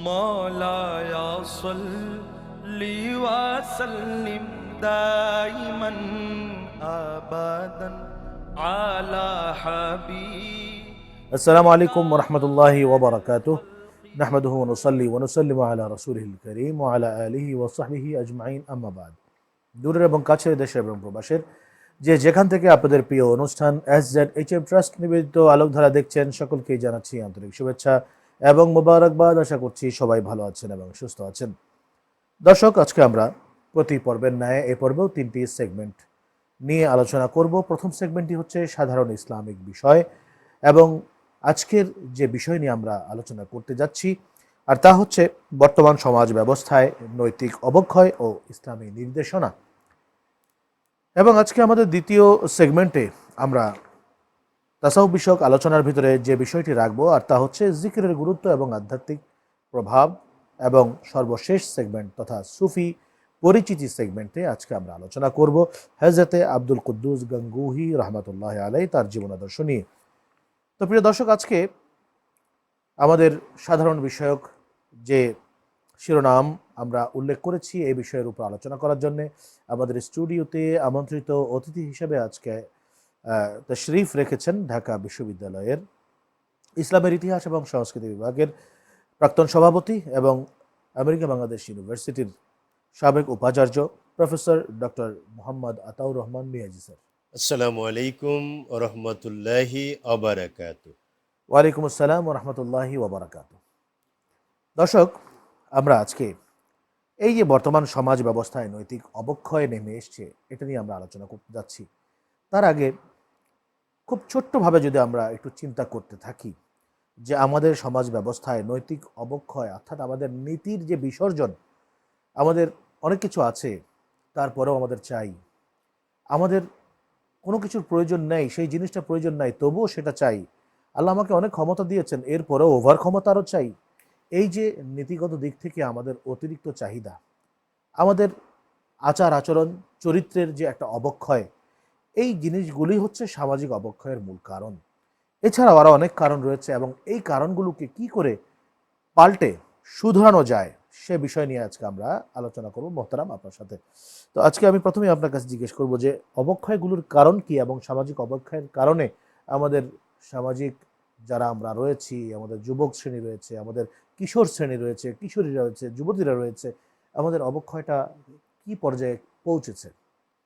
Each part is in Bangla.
مولاي صل وسلم دائما أبدا على حبيب আসসালামু আলাইকুম ওরহমতুল্লাহি ওবরাকাতুহ নাহমাদুহু ওয়া নুসাল্লি ওয়া নুসাল্লিমু আলা রাসূলিহিল কারীম ওয়া আলা আলিহি ওয়া সাহবিহি আজমাইন আম্মা বাদ। দূরের এবং কাছের দেশের এবং প্রবাসের যেখান থেকে আপনাদের প্রিয় অনুষ্ঠান SZHM ট্রাস্ট নিবেদিত আলোকধারা দেখছেন, সকলকেই জানাচ্ছি আন্তরিক শুভেচ্ছা এবং মোবারকবাদ। আশা করছি সবাই ভালো আছেন এবং সুস্থ আছেন। দর্শক, আজকে আমরা প্রতি পর্বের ন্যায় এ পর্বেও তিনটি সেগমেন্ট নিয়ে আলোচনা করব। প্রথম সেগমেন্টটি হচ্ছে সাধারণ ইসলামিক বিষয় এবং আজকের যে বিষয় নিয়ে আমরা আলোচনা করতে যাচ্ছি আর তা হচ্ছে বর্তমান সমাজ ব্যবস্থায় নৈতিক অবক্ষয় ও ইসলামী নির্দেশনা। এবং আজকে আমাদের দ্বিতীয় সেগমেন্টে আমরা তাসাউফ বিষয়ক আলোচনার ভিতরে যে বিষয়টি রাখবো আর তা হচ্ছে জিকিরের গুরুত্ব এবং আধ্যাত্মিক প্রভাব। এবং সর্বশেষ সেগমেন্ট তথা সুফি পরিচিতি সেগমেন্টে আজকে আমরা আলোচনা করব হযরতে আব্দুল কুদ্দুস গাঙ্গুহি রহমাতুল্লাহ আলাইহি তার জীবনাদর্শ নিয়ে। তো প্রিয় দর্শক, আজকে আমাদের সাধারণ বিষয়ক যে শিরোনাম আমরা উল্লেখ করেছি এই বিষয়ের উপর আলোচনা করার জন্য আমাদের স্টুডিওতে আমন্ত্রিত অতিথি হিসেবে আজকে তশরিফ রেখেছেন ঢাকা বিশ্ববিদ্যালয়ের ইসলামের ইতিহাস এবং সংস্কৃতি বিভাগের প্রাক্তন সভাপতি এবং আমেরিকা বাংলাদেশ ইউনিভার্সিটির সাবেক উপাচার্য professor doctor Mohammad Ataur Rahman Miyaji sir. আসসালামু আলাইকুম ওয়া রাহমাতুল্লাহি ওয়া বারাকাতুহু। ওয়ালাইকুম আসসালাম ওয়া রাহমাতুল্লাহি ওয়া বারাকাতুহু। দর্শক, আমরা আজকে এই যে বর্তমান সমাজ ব্যবস্থায় নৈতিক অবক্ষয় নেমে এসছে এটা নিয়ে আমরা আলোচনা করতে যাচ্ছি। তার আগে খুব ছোট্টভাবে যদি আমরা একটু চিন্তা করতে থাকি যে আমাদের সমাজ ব্যবস্থায় নৈতিক অবক্ষয় অর্থাৎ আমাদের নীতির যে বিসর্জন, আমাদের অনেক কিছু আছে তারপরেও আমাদের চাই, আমাদের কোনো কিছুর প্রয়োজন নেই, সেই জিনিসটা প্রয়োজন নাই তবুও সেটা চাই। আল্লাহ আমাকে অনেক ক্ষমতা দিয়েছেন, এরপরেও ওভার ক্ষমতা আরও চাই। এই যে নীতিগত দিক থেকে আমাদের অতিরিক্ত চাহিদা, আমাদের আচার আচরণ চরিত্রের যে একটা অবক্ষয়, এই জিনিসগুলি হচ্ছে সামাজিক অবক্ষয়ের মূল কারণ। এছাড়াও আরও অনেক কারণ রয়েছে এবং এই কারণগুলোকে কি করে পাল্টে শুধরানো যায় সে বিষয় নিয়ে আজকে আমরা আলোচনা করব মোহতারাম আপনার সাথে। তো আজকে আমি প্রথমেই আপনার কাছে জিজ্ঞেস করব যে অবক্ষয়গুলোর কারণ কি এবং সামাজিক অবক্ষয়ের কারণে আমাদের সামাজিক যারা আমরা রয়েছি, আমাদের যুবক শ্রেণী রয়েছে, আমাদের কিশোর শ্রেণী রয়েছে, কিশোরীরা রয়েছে, যুবতীরা রয়েছে, আমাদের অবক্ষয়টা কি পর্যায়ে পৌঁছেছে?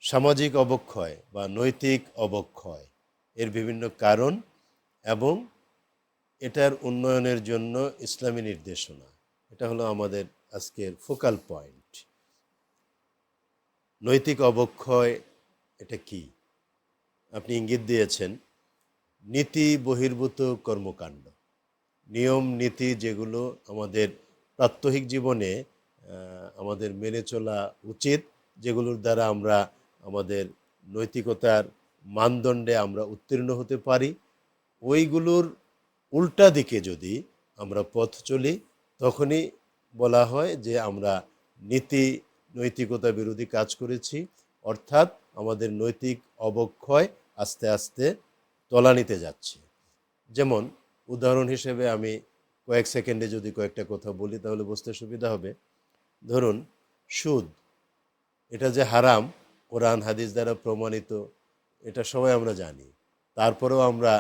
সামাজিক অবক্ষয় বা নৈতিক অবক্ষয় এর বিভিন্ন কারণ এবং এটার উন্নয়নের জন্য ইসলামী নির্দেশনা, এটা হলো আমাদের আজকের ফোকাল পয়েন্ট। নৈতিক অবক্ষয় এটা কি? আপনি ইঙ্গিত দিয়েছেন নীতি বহির্ভূত কর্মকাণ্ড, নিয়ম নীতি যেগুলো আমাদের প্রাত্যহিক জীবনে আমাদের মেনে চলা উচিত, যেগুলোর দ্বারা আমরা আমাদের নৈতিকতার মানদণ্ডে আমরা উত্তীর্ণ হতে পারি, ওইগুলোর উল্টা দিকে যদি আমরা পথ চলি তখনই বলা হয় যে আমরা নীতি নৈতিকতা বিরোধী কাজ করেছি, অর্থাৎ আমাদের নৈতিক অবক্ষয় আস্তে আস্তে তলানিতে যাচ্ছে। যেমন উদাহরণ হিসেবে আমি কয়েক সেকেন্ডে যদি কয়েকটা কথা বলি তাহলে বুঝতে সুবিধা হবে। ধরুন, সুদ, এটা যে হারাম কোরআন হাদিস দ্বারা প্রমাণিত, এটা সবাই আমরা জানি, তারপরেও আমরা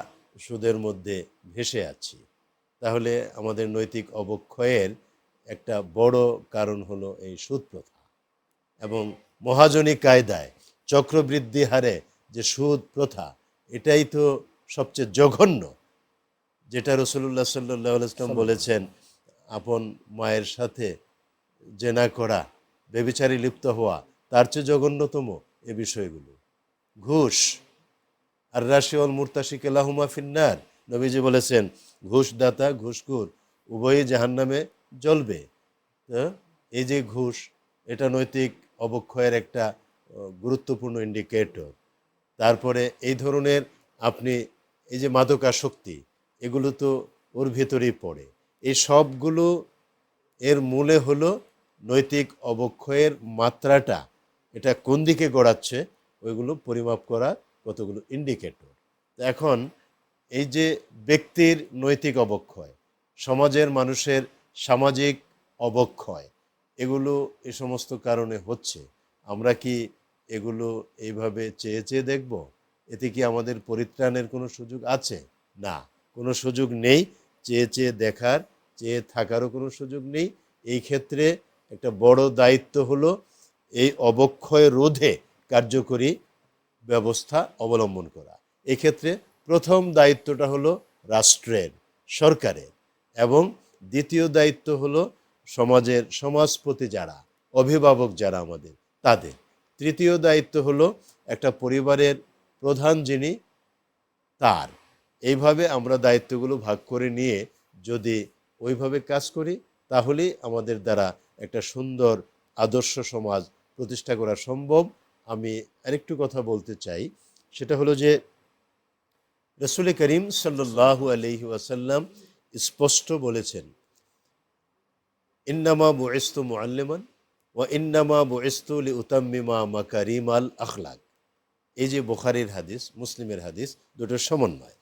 সুদের মধ্যে ভেসে আছি। তাহলে আমাদের নৈতিক অবক্ষয়ের একটা বড় কারণ হলো এই সুদ প্রথা এবং মহাজনী কায়দায় চক্রবৃদ্ধি হারে যে সুদ প্রথা, এটাই তো সবচেয়ে জঘন্য, যেটা রাসূলুল্লাহ সাল্লাল্লাহু আলাইহি ওয়াসাল্লাম বলেছেন আপন মায়ের সাথে জেনা করা, ব্যভিচারী লিপ্ত হওয়া, তার চেয়ে জঘন্যতম এ বিষয়গুলো। ঘুষ, আর রাশিউল মুরতাশিক লাহুমা ফিন্নার, নবীজি বলেছেন ঘুষদাতা ঘুষখোর উভয়ই জাহান্নামে জ্বলবে। তো এই যে ঘুষ, এটা নৈতিক অবক্ষয়ের একটা গুরুত্বপূর্ণ ইন্ডিকেটর। তারপরে এই ধরনের আপনি এই যে মাদকাসক্তি, এগুলো তো ওর ভেতরেই পড়ে। এই সবগুলো এর মূলে হলো নৈতিক অবক্ষয়ের মাত্রাটা, এটা কোন দিকে গড়াচ্ছে ওইগুলো পরিমাপ করা কতগুলো ইন্ডিকেটর। এখন এই যে ব্যক্তির নৈতিক অবক্ষয়, সমাজের মানুষের সামাজিক অবক্ষয়, এগুলো এ সমস্ত কারণে হচ্ছে। আমরা কি এগুলো এইভাবে চেয়ে চেয়ে দেখব? এতে কি আমাদের পরিত্রাণের কোনো সুযোগ আছে? না, কোনো সুযোগ নেই। চেয়ে চেয়ে দেখার, চেয়ে থাকারও কোনো সুযোগ নেই। এই ক্ষেত্রে একটা বড় দায়িত্ব হলো এই অবক্ষয় রোধে কার্যকরী ব্যবস্থা অবলম্বন করা। এক্ষেত্রে প্রথম দায়িত্বটা হলো রাষ্ট্রের, সরকারের, এবং দ্বিতীয় দায়িত্ব হলো সমাজের, সমাজপতি যারা, অভিভাবক যারা আমাদের, তাদের। তৃতীয় দায়িত্ব হলো একটা পরিবারের প্রধান যিনি, তার। এইভাবে আমরা দায়িত্বগুলো ভাগ করে নিয়ে যদি ওইভাবে কাজ করি, তাহলেই আমাদের দ্বারা একটা সুন্দর আদর্শ সমাজ প্রতিষ্ঠা করা সম্ভব। আমি আরেকটু কথা বলতে চাই, সেটা হলো যে রাসূল করিম সাল্লাল্লাহু আলাইহি ওয়াসাল্লাম স্পষ্ট বলেছেন, ইন্নামা বুইসতু মুআল্লিমান ওয়া ইন্নামা বুইসতু লিউতাম্মিমা মাকারিমাল আখলাক। এই যে বুখারীর হাদিস, মুসলিমের হাদিস, দুটোর সমন্বয়।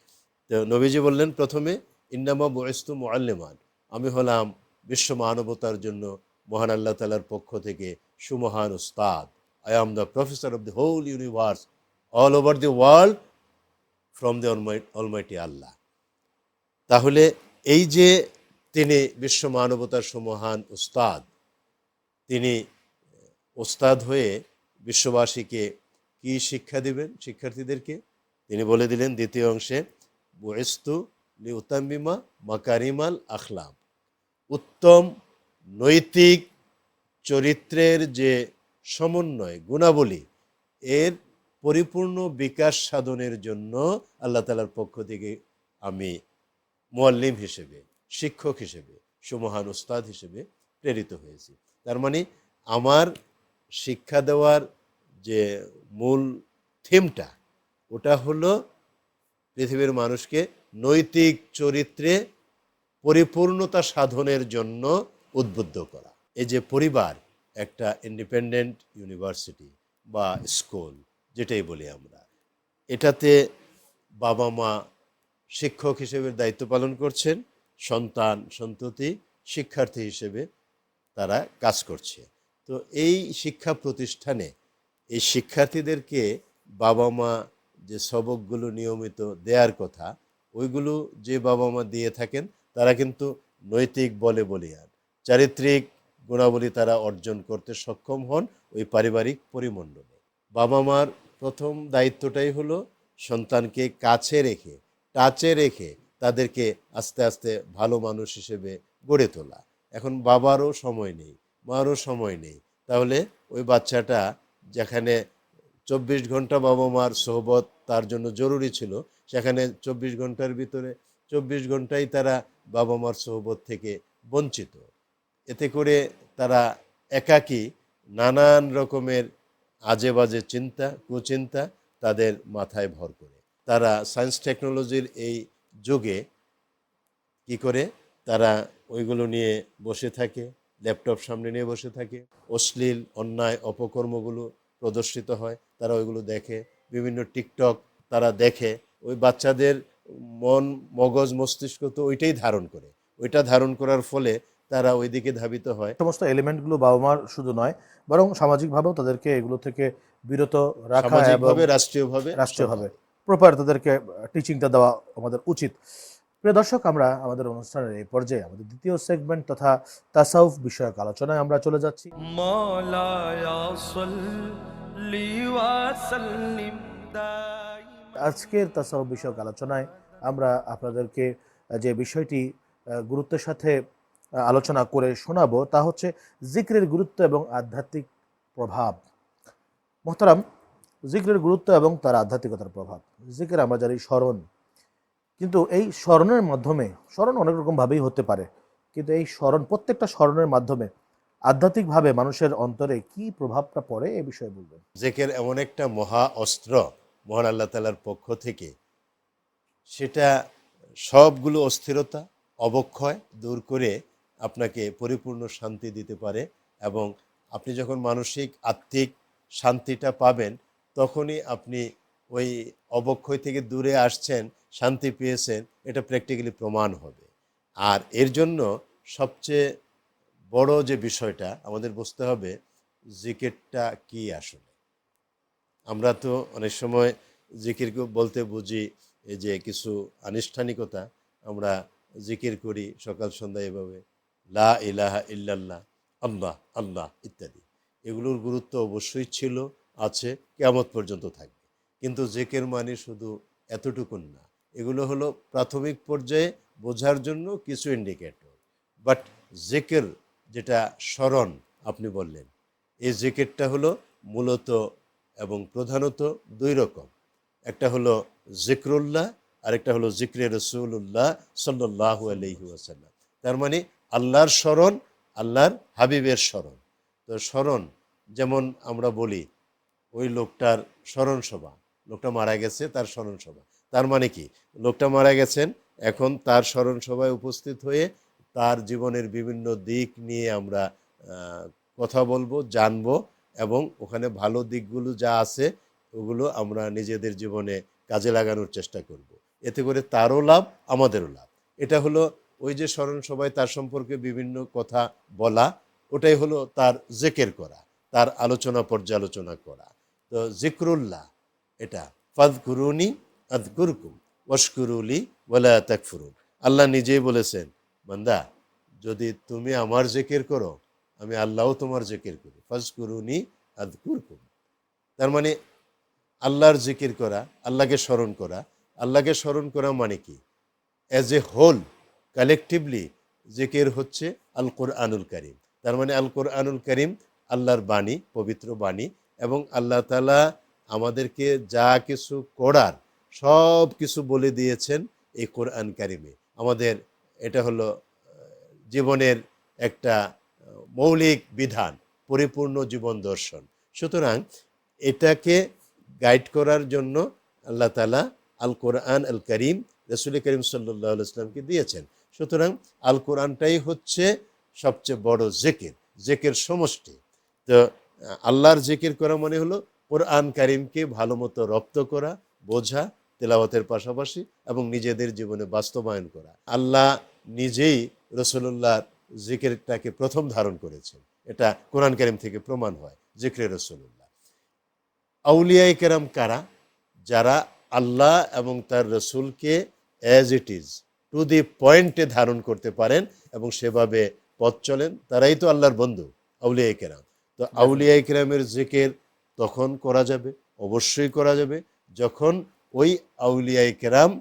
তো নবীজি বললেন প্রথমে, ইন্নামা বুইসতু মুআল্লিমান, আমি হলাম বিশ্ব মানবতার জন্য মহান আল্লাহ তাআলার পক্ষ থেকে সুমহান উস্তাদ। I am the professor of the whole universe, all over the world, from the almighty Allah. তাহলে এই যে তিনি বিশ্ব মানবতার সুমহান উস্তাদ, তিনি ওস্তাদ হয়ে বিশ্ববাসীকে কি শিক্ষা দিবেন শিক্ষার্থীদেরকে? তিনি বলে দিলেন দ্বিতীয় অংশে, বুইসতু লিউতাম্মিমা মাকারিমাল আখলাক, উত্তম নৈতিক চরিত্রের যে সমন্বয়, গুণাবলী, এর পরিপূর্ণ বিকাশ সাধনের জন্য আল্লাহ তাআলার পক্ষ থেকে আমি মুআল্লিম হিসেবে, শিক্ষক হিসেবে, সুমহান উস্তাদ হিসেবে প্রেরিত হয়েছি। তার মানে আমার শিক্ষা দেওয়ার যে মূল থিমটা, ওটা হলো পৃথিবীর মানুষকে নৈতিক চরিত্রে পরিপূর্ণতা সাধনের জন্য উদ্বুদ্ধ করা। এই যে পরিবার একটা ইন্ডিপেন্ডেন্ট ইউনিভার্সিটি বা স্কুল যেটাই বলি আমরা, এটাতে বাবা মা শিক্ষক হিসেবে দায়িত্ব পালন করছেন, সন্তান সন্ততি শিক্ষার্থী হিসেবে তারা কাজ করছে। তো এই শিক্ষা প্রতিষ্ঠানে এই শিক্ষার্থীদেরকে বাবা মা যে সবকগুলো নিয়মিত দেওয়ার কথা, ওইগুলো যে বাবা মা দিয়ে থাকেন, তারা কিন্তু নৈতিক বলে বলিয়ান, চারিত্রিক গুণাবলী তারা অর্জন করতে সক্ষম হন ওই পারিবারিক পরিমণ্ডলে। বাবা মার প্রথম দায়িত্বটাই হলো সন্তানকে কাছে রেখে, টাচে রেখে তাদেরকে আস্তে আস্তে ভালো মানুষ হিসেবে গড়ে তোলা। এখন বাবারও সময় নেই, মারও সময় নেই, তাহলে ওই বাচ্চাটা যেখানে 24 ঘন্টা বাবা মার সোহবত তার জন্য জরুরি ছিল, সেখানে 24 ঘন্টার ভিতরে 24 ঘন্টাই তারা বাবা মার সোহবত থেকে বঞ্চিত। এতে করে তারা একাকী নানান রকমের আজে বাজে চিন্তা, কুচিন্তা তাদের মাথায় ভর করে। তারা সায়েন্স টেকনোলজির এই যুগে কি করে, তারা ওইগুলো নিয়ে বসে থাকে, ল্যাপটপ সামনে নিয়ে বসে থাকে, অশ্লীল অন্যায় অপকর্মগুলো প্রদর্শিত হয়, তারা ওইগুলো দেখে, বিভিন্ন টিকটক তারা দেখে। ওই বাচ্চাদের মন, মগজ, মস্তিষ্ক তো ওইটাই ধারণ করে, ওইটা ধারণ করার ফলে তারা ওইদিকে ধাবিত হয়। সমস্ত এলিমেন্টগুলো বাবা মার শুধু নয়, বরং সামাজিকভাবেও তাদেরকে এগুলো থেকে বিরত রাখা এবং সামাজিকভাবে, রাষ্ট্রীয়ভাবে রাষ্ট্রীয়ভাবে প্রপার তাদেরকে টিচিংটা দেওয়া আমাদের উচিত। প্রিয় দর্শক, আমরা আমাদের অনুষ্ঠানের এই পর্যায়ে আমাদের দ্বিতীয় সেগমেন্ট তথা তাসাউফ বিষয়ক আলোচনায় আমরা চলে যাচ্ছি। মাওলায়া সাল্লি ওয়া সাল্লিম দাইমান। আজকের তাসাউফ বিষয়ক আলোচনায় আমরা আপনাদেরকে যে বিষয়টি গুরুত্বের সাথে আলোচনা করে শোনাবো, তা হচ্ছে জিক্রের গুরুত্ব এবং আধ্যাত্মিক প্রভাব। মোহতারাম, জিক্রের গুরুত্ব এবং তার আধ্যাত্মিকতার প্রভাব। জিক্র আমরা জানি স্মরণ, কিন্তু এই স্মরণের মাধ্যমে, স্মরণ অনেক রকমভাবেই হতে পারে, কিন্তু এই স্মরণ, প্রত্যেকটা স্মরণের মাধ্যমে আধ্যাত্মিকভাবে মানুষের অন্তরে কি প্রভাবটা পড়ে, এ বিষয়ে বলবেন। জিকির এমন একটা মহা অস্ত্র মহান আল্লাহ তাআলার পক্ষ থেকে, সেটা সবগুলো অস্থিরতা, অবক্ষয় দূর করে আপনাকে পরিপূর্ণ শান্তি দিতে পারে। এবং আপনি যখন মানসিক আত্মিক শান্তিটা পাবেন, তখনই আপনি ওই অবক্ষয় থেকে দূরে আসছেন, শান্তি পেয়েছেন, এটা প্র্যাকটিক্যালি প্রমাণ হবে। আর এর জন্য সবচেয়ে বড় যে বিষয়টা আমাদের বুঝতে হবে, জিকিরটা কি আসলে। আমরা তো অনেক সময় জিকির বলতে বুঝি এই যে কিছু আনুষ্ঠানিকতা, আমরা জিকির করি সকাল সন্ধ্যা এভাবে, লা ইলাহা ইল্লাল্লাহ, আল্লাহ আল্লাহ ইত্যাদি। এগুলোর গুরুত্ব অবশ্যই ছিল, আছে, কিয়ামত পর্যন্ত থাকবে। কিন্তু জিকির মানে শুধু এতটুকুন না, এগুলো হলো প্রাথমিক পর্যায়ে বোঝার জন্য কিছু ইন্ডিকেটর। বাট জিকির যেটা স্মরণ আপনি বললেন, এই জিকিরটা হলো মূলত এবং প্রধানত দুই রকম। একটা হলো জিক্রুল্লাহ, আরেকটা হলো জিক্রে রসুল্লাহ সাল্লাল্লাহু আলাইহি ওয়াসাল্লাম। তার মানে আল্লাহর স্মরণ, আল্লাহর হাবিবের স্মরণ। তো স্মরণ যেমন আমরা বলি ওই লোকটার স্মরণ সভা, লোকটা মারা গেছে তার স্মরণ সভা। তার মানে কি, লোকটা মারা গেছেন, এখন তার স্মরণ সভায় উপস্থিত হয়ে তার জীবনের বিভিন্ন দিক নিয়ে আমরা কথা বলবো, জানবো, এবং ওখানে ভালো দিকগুলো যা আছে ওগুলো আমরা নিজেদের জীবনে কাজে লাগানোর চেষ্টা করব। এতে করে তারও লাভ, আমাদেরও লাভ। এটা হলো ওই যে স্মরণ সভায় তার সম্পর্কে বিভিন্ন কথা বলা, ওটাই হলো তার জিকির করা, তার আলোচনা পর্যালোচনা করা। তো জিক্রুল্লাহ এটা, ফাযকুরুনি আযকুরকুম ওয়াশকুরুলি ওয়ালা তাকফুরুন। আল্লাহ নিজেই বলেছেন, বান্দা যদি তুমি আমার জিকির করো, আমি আল্লাহও তোমার জিকির করি, ফাযকুরুনি আযকুরকুম। তার মানে আল্লাহর জিকির করা, আল্লাহকে স্মরণ করা। আল্লাহকে স্মরণ করা মানে কি, অ্যাজ এ হোল, কালেকটিভলি জিকির হচ্ছে আল কোরআনুল কারীম। তার মানে আল কোরআনুল কারীম আল্লাহর বাণী, পবিত্র বাণী, এবং আল্লাহ তাআলা আমাদেরকে যা কিছু করার সব কিছু বলে দিয়েছেন এই কোরআন কারীমে। আমাদের এটা হলো জীবনের একটা মৌলিক বিধান, পরিপূর্ণ জীবন দর্শন। সুতরাং এটাকে গাইড করার জন্য আল্লাহ তাআলা আল কোরআন আল করিম রাসূল করিম সাল্লাল্লাহু আলাইহি ওয়াসাল্লামকে দিয়েছেন। সুতরাং আল কোরআনটাই হচ্ছে সবচেয়ে বড় জিকির, জিকির সমষ্টি। তো আল্লাহর জিকির করা মানে হলো কোরআন কারীমকে ভালো মতো রপ্ত করা, বোঝা, তেলাওয়াতের পাশাপাশি, এবং নিজেদের জীবনে বাস্তবায়ন করা। আল্লাহ নিজেই রাসূলুল্লাহর জিকিরটাকে প্রথম ধারণ করেছেন, এটা কোরআন কারীম থেকে প্রমাণ হয়, জিক্রে রাসূলুল্লাহ। আউলিয়ায়ে কেরাম কারা? যারা আল্লাহ এবং তার রসুলকে as it is, to the পয়েন্টে ধারণ করতে পারেন এবং সেভাবে পথ চলেন, তারাই তো আল্লাহর বন্ধু, আউলিয়ায়ে কেরাম। তো আউলিয়ায়ে কেরামের জিকির তখন করা যাবে, অবশ্যই করা যাবে, যখন ওই আউলিয়ায়ে কেরাম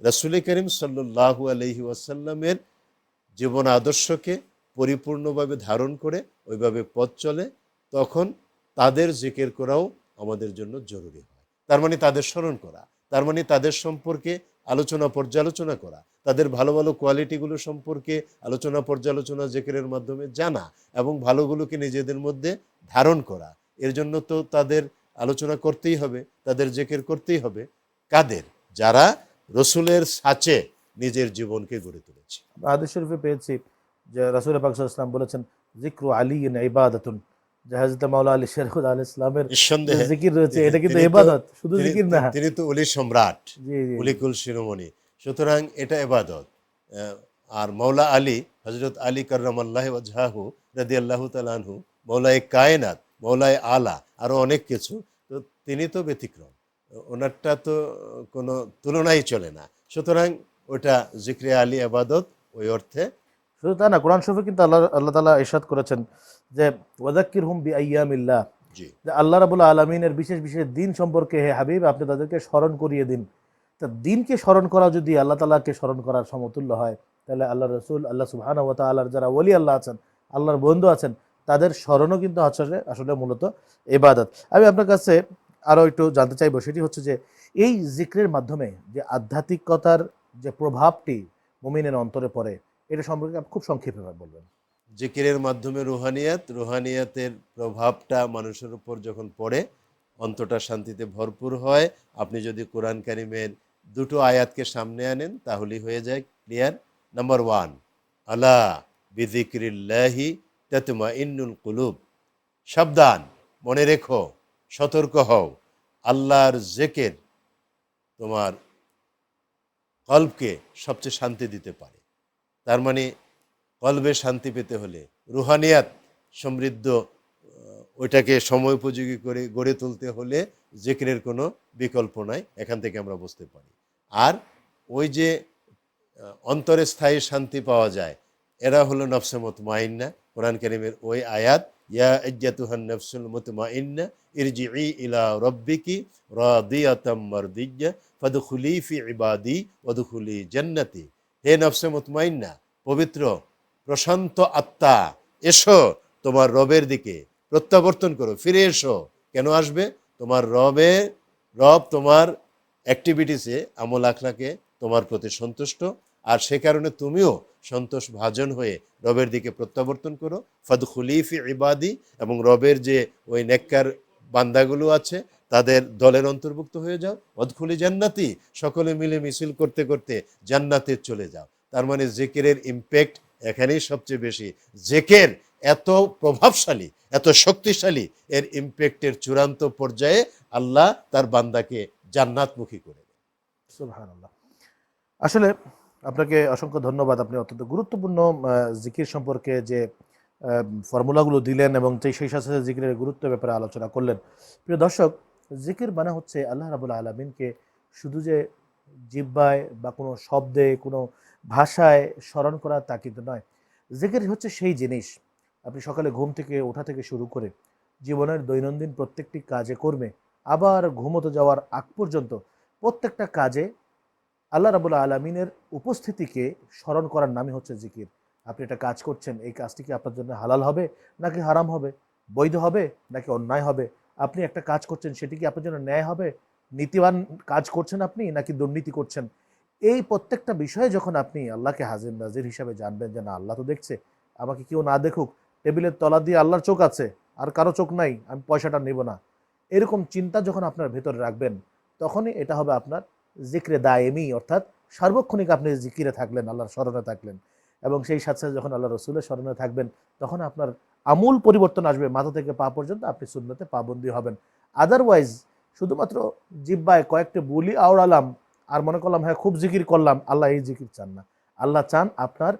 রাসূল করিম সাল্লাল্লাহু আলাইহি ওয়াসাল্লামের জীবন আদর্শকে পরিপূর্ণভাবে ধারণ করে ওইভাবে পথ চলে, তখন তাদের জিকির করাও আমাদের জন্য জরুরি হয়। তার মানে তাদের স্মরণ করা, তার মানে তাদের সম্পর্কে আলোচনা পর্যালোচনা করা, তাদের ভালো ভালো কোয়ালিটিগুলো সম্পর্কে আলোচনা পর্যালোচনা জিকিরের মাধ্যমে জানা, এবং ভালোগুলোকে নিজেদের মধ্যে ধারণ করা। এর জন্য তো তাদের আলোচনা করতেই হবে, তাদের জিকির করতেই হবে। কাদের? যারা রসুলের সাচে নিজের জীবনকে গড়ে তুলেছে। হাদিস শরীফে পেয়েছি যে রাসূল পাক সাল্লাল্লাহু আলাইহি ওয়াসাল্লাম বলেছেন, জিক্রু আলীন ইবাদাতুন, যে হযরত মাওলা আলী শেরখুদ আলাইহিস সালামের যে নিঃসন্দেহে জিকির রয়েছে এটা কিন্তু তিনি তো ইবাদত, শুধু তিনি জিকির না। তিনি তো অলি সম্রাট, জি জি জি। অলিকুল শিরোমণি। সুতরাং এটা ইবাদত। আর মৌলা আলী, হযরত আলী কাররামাল্লাহু ওয়াজহাহু রাদিয়াল্লাহু তাআলা আনহু, মৌলায়ে কায়নাত, মৌলায়ে আলা, আরো অনেক কিছু। তো তিনি তো ব্যতিক্রম, ওনারটা তো কোনো তুলনাই চলে না। সুতরাং ওটা জিক্রে আলী ইবাদত ওই অর্থে। শুধু তা না, কোরআন শরীফে কিন্তু আল্লাহ আল্লাহ তাআলা ইরশাদ করেছেন যে ওয়াযাক্কিরহুম বিআইয়ামিল্লাহ, জি, যে আল্লাহ রাব্বুল আলামিনের বিশেষ বিশেষ দিন সম্পর্কে হে হাবিব আপনি তাদেরকে স্মরণ করিয়ে দিন। তা দিনকে স্মরণ করা যদি আল্লাহ তাআলাকে স্মরণ করার সমতুল্য হয়, তাহলে আল্লাহ রসুল, আল্লাহ সুবহানাহু ওয়া তাআলার যারা ওলি আল্লাহ আছেন, আল্লাহর বন্ধু আছেন, তাদের স্মরণও কিন্তু আসলে আসলে মূলত ইবাদত। আমি আপনার কাছে আরও একটু জানতে চাইবো, সেটি হচ্ছে যে এই জিক্রের মাধ্যমে যে আধ্যাত্মিকতার যে প্রভাবটি মুমিনের অন্তরে পড়ে, এটা সম্পর্কে আপনি খুব সংক্ষেপে বলবেন। জিকিরের মাধ্যমে রুহানিয়াত, রুহানিয়াতের প্রভাবটা মানুষের উপর যখন পড়ে, অন্তরটা শান্তিতে ভরপুর হয়। আপনি যদি কোরআন কারিমের দুটো আয়াতকে সামনে আনেন তাহলেই হয়ে যায় ক্লিয়ার। নাম্বার 1, আলা বিযিকরিল্লাহি তাতমাইন্নুল কুলুব। সাবধান, মনে রেখো, সতর্ক হও, আল্লাহর জিকির তোমার কলবকে সবচেয়ে শান্তি দিতে পারে। তার মানে কলবে শান্তি পেতে হলে রুহানিয়াত সমৃদ্ধ ওইটাকে সময়োপযোগী করে গড়ে তুলতে হলে জিকিরের কোনো বিকল্প নাই, এখান থেকে আমরা বুঝতে পারি। আর ওই যে অন্তরে স্থায়ী শান্তি পাওয়া যায়, এরা হলো নফসে মুতমাইন্না। কোরআন কারীমের ওই আয়াত, ইয়া আইয়াতুহান নাফসুল মুতমাইন্না ইরজিই ইলা রাব্বিকি রাদিয়াতাম মারদিয়্যা ফাদখুলি ফি ইবাদি ওয়াদখুলি জান্নাতি। হে নফসে মুতমাইন্না, পবিত্র প্রশান্ত আত্মা, এসো তোমার রবের দিকে প্রত্যাবর্তন করো, ফিরে এসো। কেন আসবে? তোমার রব তোমার অ্যাক্টিভিটিসে, আমল আখলাকে তোমার প্রতি সন্তুষ্ট, আর সে কারণে তুমিও সন্তোষ ভাজন হয়ে রবের দিকে প্রত্যাবর্তন করো। ফাদখুলি ফি ইবাদি, এবং রবের যে ওই নেককার বান্দাগুলো আছে তাদের দলের অন্তর্ভুক্ত হয়ে যাও। অদখুলি জান্নাতি, সকলে মিলে মিছিল করতে করতে জান্নাতে চলে যাও। তার মানে জিকিরের ইম্প্যাক্ট এখানেই সবচেয়ে বেশি। জিকির এত প্রভাবশালী, এত শক্তিশালী, এর ইম্প্যাক্টের চূড়ান্ত পর্যায়ে আল্লাহ তার বান্দাকে জান্নাতমুখী করে দেন। সুবহানাল্লাহ। আসলে আপনাকে অসংখ্য ধন্যবাদ। আপনি অত্যন্ত গুরুত্বপূর্ণ জিকির সম্পর্কে যে ফর্মুলাগুলো দিলেন এবং সেই সাথে সাথে জিকিরের গুরুত্বের ব্যাপারে আলোচনা করলেন। প্রিয় দর্শক, জিকির মানে হচ্ছে আল্লাহ রাব্বুল আলামিনকে শুধু যে জিহ্বায় বা কোনো শব্দে, কোনো ভাষায় স্মরণ করা তা কিন্তু নয়। জিকির হচ্ছে সেই জিনিস, আপনি সকালে ঘুম থেকে ওঠা থেকে শুরু করে জীবনের দৈনন্দিন প্রত্যেকটি কাজে কর্মে, আবার ঘুমোতে যাওয়ার আগ পর্যন্ত প্রত্যেকটা কাজে আল্লাহ রাব্বুল আলামিনের উপস্থিতিকে স্মরণ করার নামই হচ্ছে জিকির। আপনি একটা কাজ করছেন, এই কাজটি কি আপনার জন্য হালাল হবে নাকি হারাম হবে, বৈধ হবে নাকি অন্যায় হবে? আপনি একটা কাজ করছেন, সেটি কি আপনার জন্য ন্যায় হবে, নীতিবান কাজ করছেন আপনি নাকি দুর্নীতি করছেন? এই প্রত্যেকটা বিষয়ে যখন আপনি আল্লাহকে হাজির নাজির হিসাবে জানবেন যে না, আল্লাহ তো দেখছে, আমাকে কেউ না দেখুক, টেবিলের তলা দিয়ে আল্লাহর চোখ আছে, আর কারো চোখ নাই, আমি পয়সাটা নেব না, এরকম চিন্তা যখন আপনার ভেতরে রাখবেন, তখনই এটা হবে আপনার জিক্রে দায়েমি, অর্থাৎ সার্বক্ষণিক আপনি জিকিরে থাকলেন, আল্লাহর স্মরণে থাকলেন। এবং সেই সাথে সাথে যখন আল্লাহ রসুলের স্মরণে থাকবেন, তখন আপনার আমূল পরিবর্তন আসবে, মাথা থেকে পা পর্যন্ত আপনি সুন্নতে পাবন্দী হবেন। আদারওয়াইজ শুধুমাত্র জিব্বায় কয়েকটা বুলি আওড়ালাম আর মনে করলাম হ্যাঁ খুব জিকির করলাম, আল্লাহ এই জিকির চান না। আল্লাহ চান আপনার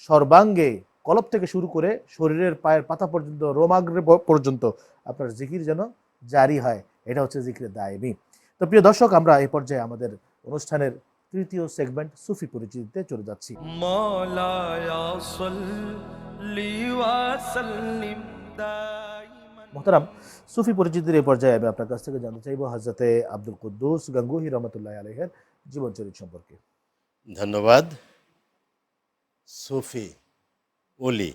সর্বাঙ্গে, কলব থেকে শুরু করে শরীরের পায়ের পাতা পর্যন্ত, রোমাগ্রে পর্যন্ত আপনার জিকির যেন জারি হয়। এটা হচ্ছে জিকিরে দায়েমি। তো প্রিয় দর্শক, আমরা এই পর্যায়ে আমাদের অনুষ্ঠানের তৃতীয় সেগমেন্ট সুফি পরিচিতিতে চলে যাচ্ছি। مولاي صل وسلم دائما। মোহতারাম, সুফি পরিচিতির এই পর্যায়ে আমি আপনার কাছ থেকে জানতে চাইবো হযরতে আব্দুল কুদ্দুস গাঙ্গুহি রহমতুল্লাহ আলাইহির জীবনচরিত সম্পর্কে। ধন্যবাদ। সুফি, ওলি,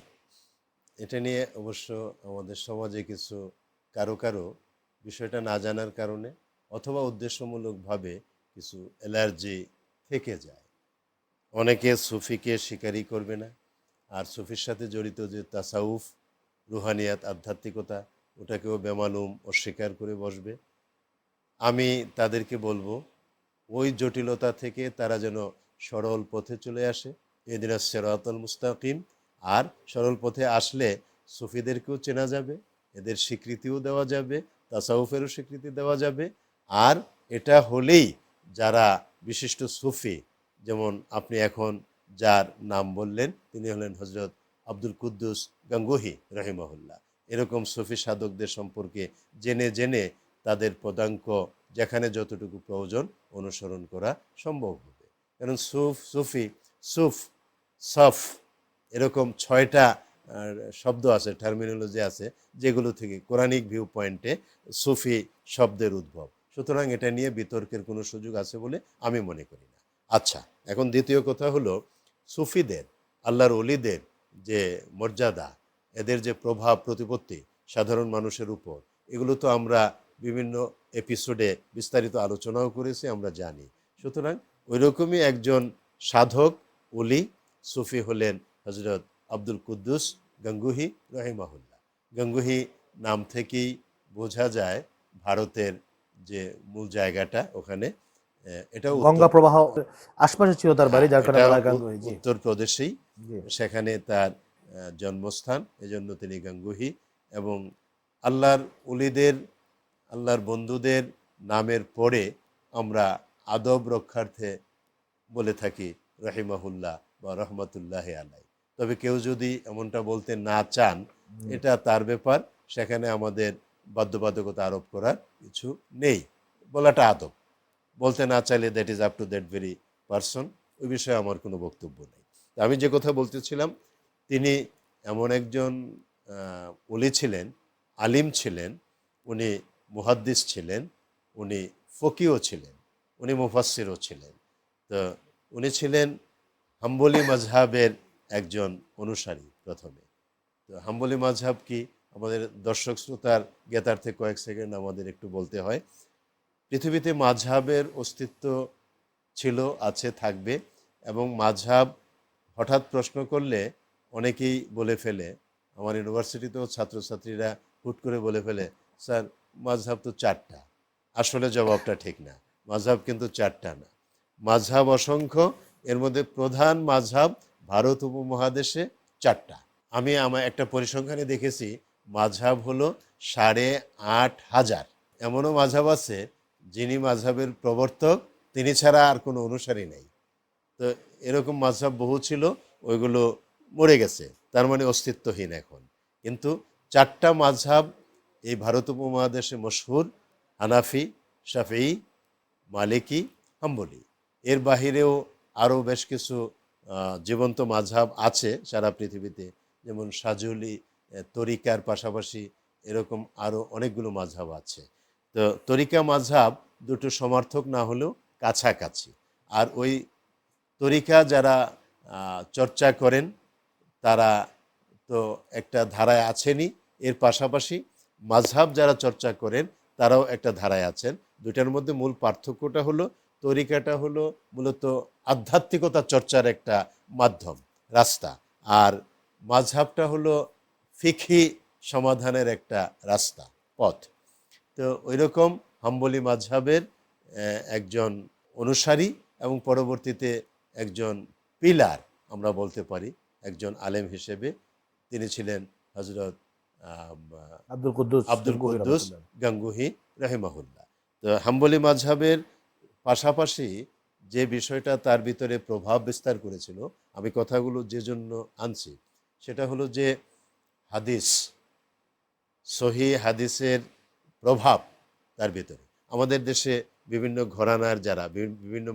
এটা নিয়ে অবশ্য আমাদের সমাজে কিছু কারো কারো বিষয়টা না জানার কারণে অথবা উদ্দেশ্যমূলকভাবে কিছু অ্যালার্জি থেকে যায়। অনেকে সুফিকে স্বীকারই করবে না, আর সুফির সাথে জড়িত যে তাসাউফ, রুহানিয়াত, আধ্যাত্মিকতা, ওটাকেও বেমালুম অস্বীকার করে বসবে। আমি তাদেরকে বলবো, ওই জটিলতা থেকে তারা যেন সরল পথে চলে আসে, ইহদিনাস সিরাতাল মুস্তাকিম। আর সরল পথে আসলে সুফিদেরকেও চেনা যাবে, এদের স্বীকৃতিও দেওয়া যাবে, তাসাউফেরও স্বীকৃতি দেওয়া যাবে। আর এটা হলেই যারা বিশিষ্ট সুফি, যেমন আপনি এখন যার নাম বললেন, তিনি হলেন হজরত আব্দুল কুদ্দুস গাঙ্গুহি রহিমাহুল্লাহ, এরকম সুফি সাধকদের সম্পর্কে জেনে জেনে তাদের পদাঙ্ক যেখানে যতটুকু প্রয়োজন অনুসরণ করা সম্ভব হবে। কারণ সুফি, সুফ, সফ, এরকম 6টা শব্দ আছে, টার্মিনোলজি আছে, যেগুলো থেকে কোরআনিক ভিউ পয়েন্টে সুফি শব্দের উদ্ভব। সুতরাং এটা নিয়ে বিতর্কের কোনো সুযোগ আছে বলে আমি মনে করি না। আচ্ছা, এখন দ্বিতীয় কথা হলো, সুফিদের, আল্লাহর ওলিদের যে মর্যাদা, এদের যে প্রভাব প্রতিপত্তি সাধারণ মানুষের উপর, এগুলো তো আমরা বিভিন্ন এপিসোডে বিস্তারিত আলোচনাও করেছি, আমরা জানি। সুতরাং ওই রকমই একজন সাধক, ওলি, সুফি হলেন হজরত আব্দুল কুদ্দুস গাঙ্গুহি রহিমাহুল্লাহ। গাঙ্গুহি নাম থেকেই বোঝা যায় ভারতের যে মূল জায়গাটা, ওখানে এটা গঙ্গা প্রবাহ আশপাশে ছিল তার বাড়ি, যার কারণে গাঙ্গুহি। উত্তরপ্রদেশেই সেখানে তার জন্মস্থান, এজন্য তিনি গাঙ্গুহি। এবং আল্লাহর ওলিদের, আল্লাহর বন্ধুদের নামের পরে আমরা আদব রক্ষার্থে বলে থাকি রহিমাহুল্লাহ বা রহমতুল্লাহ আলাই। তবে কেউ যদি এমনটা বলতে না চান, এটা তার ব্যাপার, সেখানে আমাদের বাধ্যবাধকতা আরোপ করার কিছু নেই, বলাটা আদব। বলতে না চাইলে that is up to that very person, ওই বিষয়ে আমার কোনো বক্তব্য নেই। আমি যে কথা বলতেছিলাম, তিনি এমন একজন ওলি ছিলেন, আলিম ছিলেন, উনি মুহাদ্দিস ছিলেন, উনি ফকিও ছিলেন, উনি মুফাসসিরও ছিলেন। তো উনি ছিলেন হাম্বলি মাযহাবের একজন অনুসারী প্রথমে। তো হাম্বলি মাযহাব কি, আমাদের দর্শক শ্রোতার জ্ঞাতার্থে কয়েক সেকেন্ড আমাদের একটু বলতে হয়। পৃথিবীতে মাযহাবের অস্তিত্ব ছিল, আছে, থাকবে, এবং মাযহাব হঠাৎ প্রশ্ন করলে অনেকেই বলে ফেলে, আমার ইউনিভার্সিটিতেও ছাত্রছাত্রীরা হুট করে বলে ফেলে, স্যার মাযহাব তো 4টা। আসলে জবাবটা ঠিক না, মাযহাব কিন্তু 4টা না, মাযহাব অসংখ্য। এর মধ্যে প্রধান মাযহাব ভারত উপমহাদেশে 4টা। আমি আমার একটা পরিসংখ্যানে দেখেছি, মাযহাব হলো 8,500। এমনও মাযহাব আছে যিনি মাযহাবের প্রবর্তক, তিনি ছাড়া আর কোনো অনুসারী নেই। তো এরকম মাযহাব বহু ছিল, ওইগুলো মরে গেছে, তার মানে অস্তিত্বহীন এখন। কিন্তু 4টা মাযহাব এই ভারত উপমহাদেশে মশহুর: হানাফি, শাফিঈ, মালিকি, হাম্বলি। এর বাহিরেও আরও বেশ কিছু জীবন্ত মাযহাব আছে সারা পৃথিবীতে, যেমন সাজুলি তরিকার পাশাপাশি এরকম আরও অনেকগুলো মাযহাব আছে। তো তরিকা মাযহাব দুটো সমার্থক না হলেও কাছাকাছি। আর ওই তরিকা যারা চর্চা করেন তারা তো একটা ধারায় আছেনই, এর পাশাপাশি মাযহাব যারা চর্চা করেন তারাও একটা ধারায় আছেন। দুইটার মধ্যে মূল পার্থক্যটা হলো, তরিকাটা হলো মূলত আধ্যাত্মিকতা চর্চার একটা মাধ্যম, রাস্তা, আর মাযহাবটা হলো ফিকহি সমাধানের একটা রাস্তা, পথ। তো ওই রকম হাম্বলি মাযহাবের একজন অনুসারী এবং পরবর্তীতে একজন পিলার আমরা বলতে পারি, একজন আলেম হিসেবে তিনি ছিলেন হযরত আব্দুল কুদ্দুস গাঙ্গুহি রাহিমাহুল্লাহ। তো হাম্বলি মাযহাবের পাশাপাশি যে বিষয়টা তার ভিতরে প্রভাব বিস্তার করেছিল, আমি কথাগুলো যে জন্য আনছি সেটা হলো যে হাদিস, সহি হাদিসের প্রভাব তার ভিতরে। আমাদের দেশে বিভিন্ন ঘরানার যারা, বিভিন্ন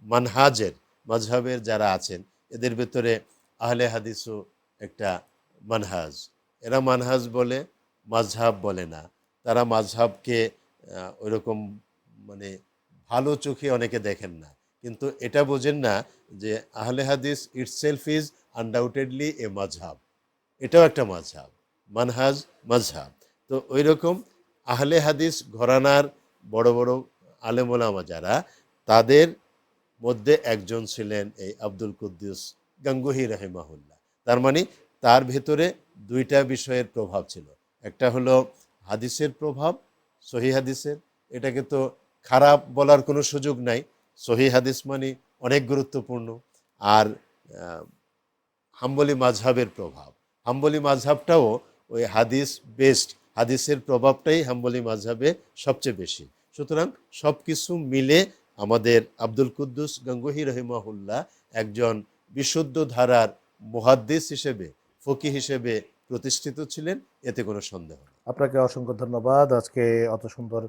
মানহাজের মাযহাবের যারা আছেন, এদের ভিতরে আহলে হাদিসও একটা মানহাজ। এরা মানহাজ বলে, মাযহাব বলে না। তারা মাযহাবকে ওইরকম মানে ভালো চোখে অনেকে দেখেন না, কিন্তু এটা বোঝেন না যে আহলে হাদিস ইটসেলফ ইজ আনডাউটেডলি এ মাযহাব। এটাও একটা মাযহাব, মানহাজ, মাযহাব। তো ওই রকম আহলে হাদিস ঘরানার বড় বড় আলেম ওলামা যারা, তাদের মধ্যে একজন ছিলেন এই আব্দুল কুদ্দুস গাঙ্গুহি রাহিমাহুল্লাহ। তার মানে তার ভেতরে দুইটা বিষয়ের প্রভাব ছিল, একটা হলো হাদিসের প্রভাব, সহি হাদিসের, এটাকে তো খারাপ বলার কোনো সুযোগ নাই, সহি হাদিস মানে অনেক গুরুত্বপূর্ণ। আর হাম্বলি মাযহাবের প্রভাব, হাম্বলি মাযহাবটাও ওই হাদিস বেসড, হাদিসের প্রভাবটাই হাম্বলি মাযহাবে সবচেয়ে বেশি। সুতরাং সব কিছু মিলে আমাদের আব্দুল কুদ্দুস গাঙ্গুহি রহিমাহুল্লাহ একজন বিশুদ্ধ ধারার মুহাদ্দিস হিসেবে, ফকিহ হিসেবে প্রতিষ্ঠিত ছিলেন, এতে কোনো সন্দেহ নেই। আপনাকে অসংখ্য ধন্যবাদ আজকে অত সুন্দর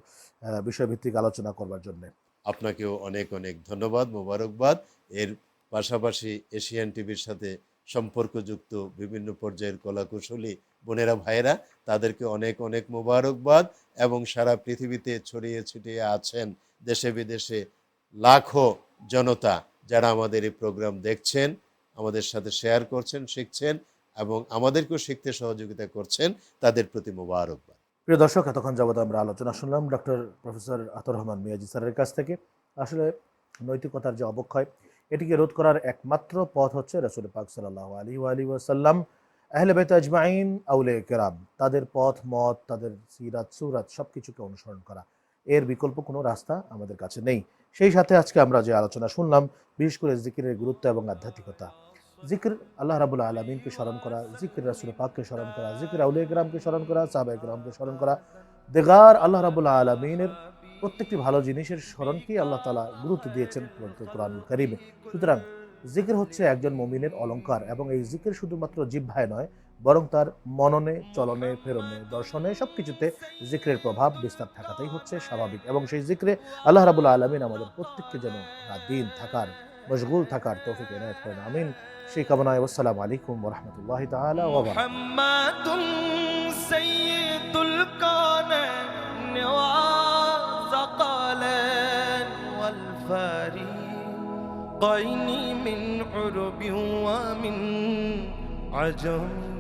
বিষয়ভিত্তিক আলোচনা করবার জন্য। আপনাকেও অনেক অনেক ধন্যবাদ, মোবারকবাদ। এর পাশাপাশি এশিয়ান টিভির সাথে সম্পর্কযুক্ত বিভিন্ন পর্যায়ের কলাকুশলী বোনেরা ভাইয়েরা, তাদেরকে অনেক অনেক মোবারকবাদ। এবং সারা পৃথিবীতে ছড়িয়ে ছিটিয়ে আছেন দেশে বিদেশে লাখো জনতা যারা আমাদের এই প্রোগ্রাম দেখছেন, আমাদের সাথে শেয়ার করছেন, শিখছেন এবং আমাদেরকেও শিখতে সহযোগিতা করছেন, তাদের প্রতি মোবারকবাদ। প্রিয় দর্শক, এতক্ষণ যাবত আমরা আলোচনা শুনলাম ডক্টর প্রফেসর আতর রহমান মিয়াজি স্যারের কাছ থেকে। আসলে নৈতিকতার যে অবক্ষয়, এটিকে রোধ করার একমাত্র পথ হচ্ছে রাসূল পাক সাল্লাল্লাহু আলাইহি ওয়াসাল্লাম, আহলে বাইত আজমাইন, আউলিয়া কেরাম, তাদের পথ মত, তাদের সিরাত সুরাত সব কিছুকে অনুসরণ করা। এর বিকল্প কোনো রাস্তা আমাদের কাছে নেই। সেই সাথে আজকে আমরা যে আলোচনা শুনলাম, বিশেষ করে জিকিরের গুরুত্ব এবং আধ্যাত্মিকতা, জিকির আল্লাহ রাব্বুল আলামিনকে স্মরণ করা, জিকির রাসূল পাককে স্মরণ করা, জিকির আউলিয়া কেরামকে স্মরণ করা, সাহাবায়ে কেরামকে স্মরণ করা, দেগার আল্লাহ রাব্বুল আলামিনের প্রত্যেকটি ভালো জিনিসের স্মরণকেই আল্লাহ তাআলা গুরুত্ব দিয়েছেন পবিত্র কোরআনুল কারীমে। সুতরাং জিকির হচ্ছে একজন মুমিনের অলংকার, এবং এই জিকির শুধুমাত্র জিহ্বায় নয়, বরং তার মননে, চলনে, প্রেরণে, দর্শনে, সবকিছুতে জিক্রের প্রভাব বিস্তার থাকাটাই হচ্ছে স্বাভাবিক। এবং সেই জিক্রে আল্লাহ রাব্বুল আলামিন আমাদের প্রত্যেককে যেন দিন থাকার, মশগুল থাকার তৌফিক এনায়েত করেন, আমিন। সেই কামনায় আসসালামু আলাইকুম ওয়া রাহমাতুল্লাহি তাআলা ওয়া বারাকাতুহু। মুহাম্মাদুন সাইয়্যিদুল কাওনাইন ওয়া যাকালান ওয়াল ফারিকাইনি মিন উরবিন ওয়া মিন আজম।